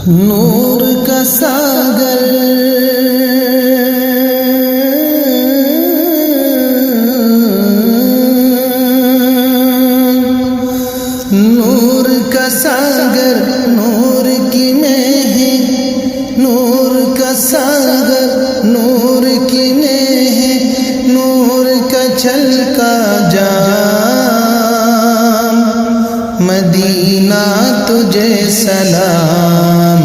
نور کا ساگر نور کا ساگر نور کی میں ہے نور کا ساگر نور کی میں ہے نور کا چھلکا جام مدینہ تجھے سلام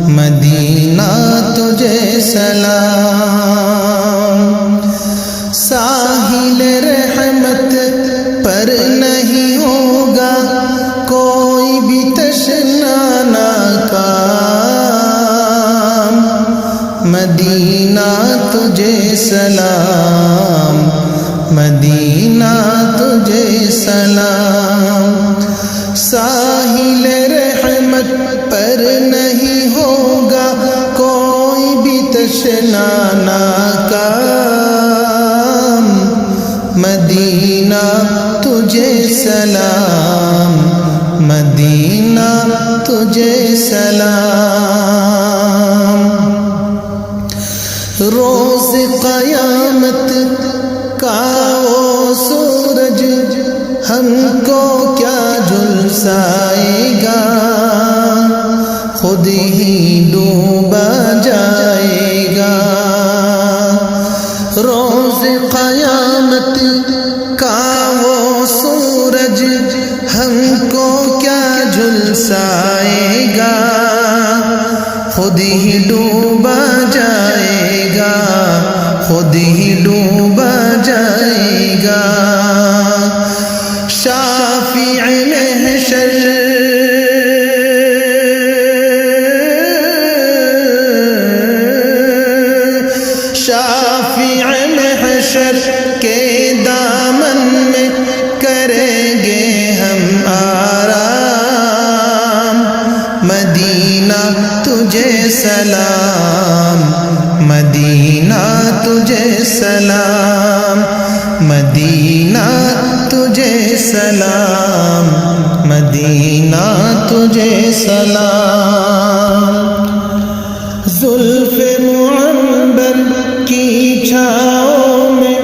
مدینہ تجھے سلام ساحل رحمت پر نہیں ہوگا کوئی بھی تشنا ناکام مدینہ تجھے سلام مدینہ تجھے سلام ساحل رحمت پر نہیں ہوگا کوئی بھی تشنا ناکام مدینہ تجھے سلام مدینہ تجھے سلام روز قیامت کا وہ سورج ہم کو کیا جھلسائے گا خود ہی ڈوبا جائے گا روز قیامت کا وہ سورج ہم کو کیا جھلسائے گا خود ہی ڈوبا جائے گا خود ہی ڈوبا جائے گا شافع محشر شافع محشر کے دامن میں کریں گے ہم آرام مدینہ تجھے سلام مدینہ تجھے سلام مدینہ تجھے سلام مدینہ تجھے سلام زلف معنبر کی چھاؤں میں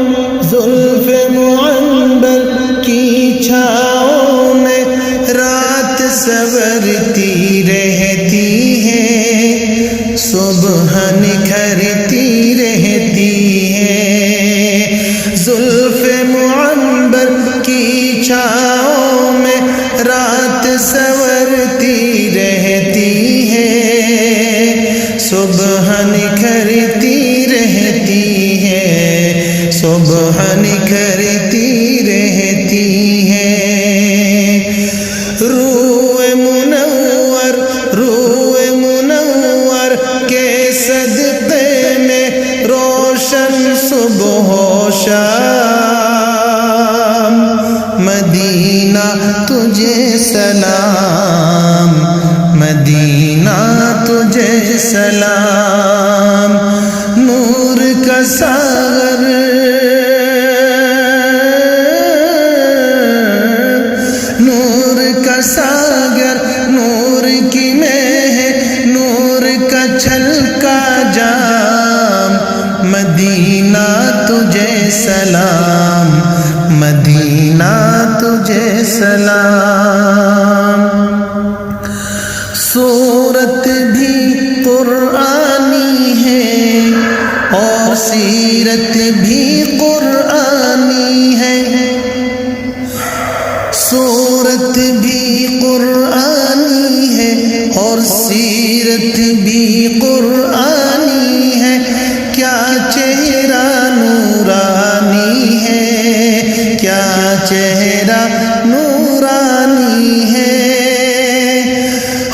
زلف معنبر کی چھاؤں میں رات سورتی رہتی ہے صبح نکھرتی رہتی ہے زلف معنبر کی چھاؤں میں رات سورتی رہتی ہے صبح نکھرتی رہتی ہے صبح نکھرتی رہتی ہے روح منور کے صدقے میں روشن صبح و شام مدینہ تجھے سلام مدینہ تجھے سلام نور کا ساگر نور کا ساگر نور کی میں ہے نور کا چھلکا جام مدینہ تجھے سلام مدینہ تجھے سلام صورت بھی قرآنی ہے اور سیرت بھی قرآنی ہے صورت بھی قرآنی ہے اور سیرت بھی قرآنی ہے کیا چہرہ نورانی ہے کیا چہرہ نورانی ہے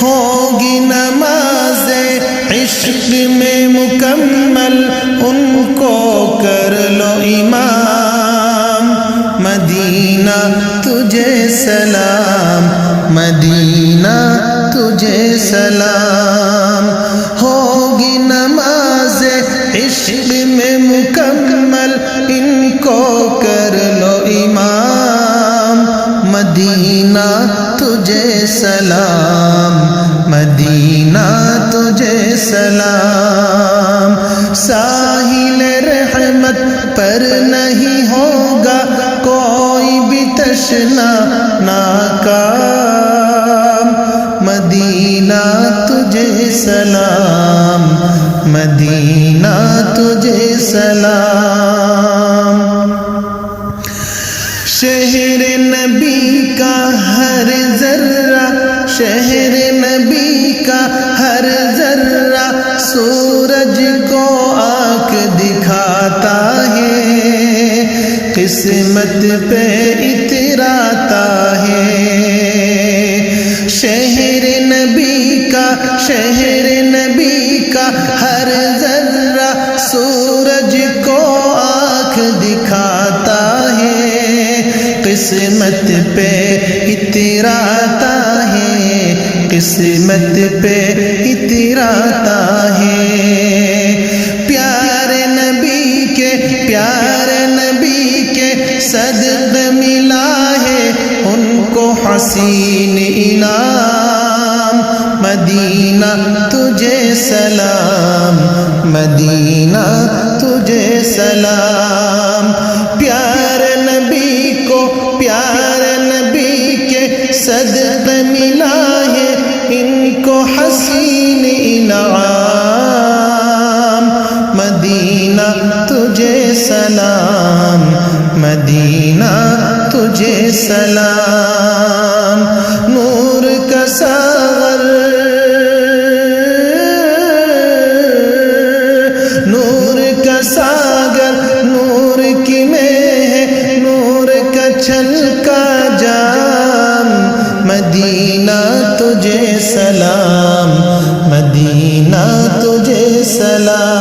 ہوگی نماز عشق میں مکمل ان کو کر لو امام مدینہ تجھے سلام مدینہ تجھے سلام ہوگی نماز عشق میں مکمل ان کو کر لو امام مدینہ تجھے سلام مدینہ مدینہ تجھے سلام. ساحل رحمت پر نہیں ہوگا کوئی بھی تشنا ناکام. مدینہ تجھے سلام، مدینہ تجھے سلام. شہر نبی کا ہر ذرہ، شہر نبی کا ہر ذرہ سورج کو آنکھ دکھاتا ہے. قسمت پہ اتراتا ہے. شہر نبی کا، شہر نبی کا ہر ذرہ سورج کو آنکھ دکھاتا ہے. قسمت پہ اتراتا ہے، قسمت پہ اتراتا ہے. پیارے نبی کے، پیارے نبی کے صدقے ملا ہے ان کو حسین انعام. مدینہ تجھے سلام، مدینہ تجھے سلام. پیارے نبی کو، پیارے نبی کے صدقے ملا ہے ان کو حسین انعام. مدینہ تجھے سلام، مدینہ تجھے سلام. نور کا ساغر، نور کا ساغر نور کی میں ہے، نور کا چھلکا جام. مدینہ تجھے سلام، مدینہ تجھے سلام.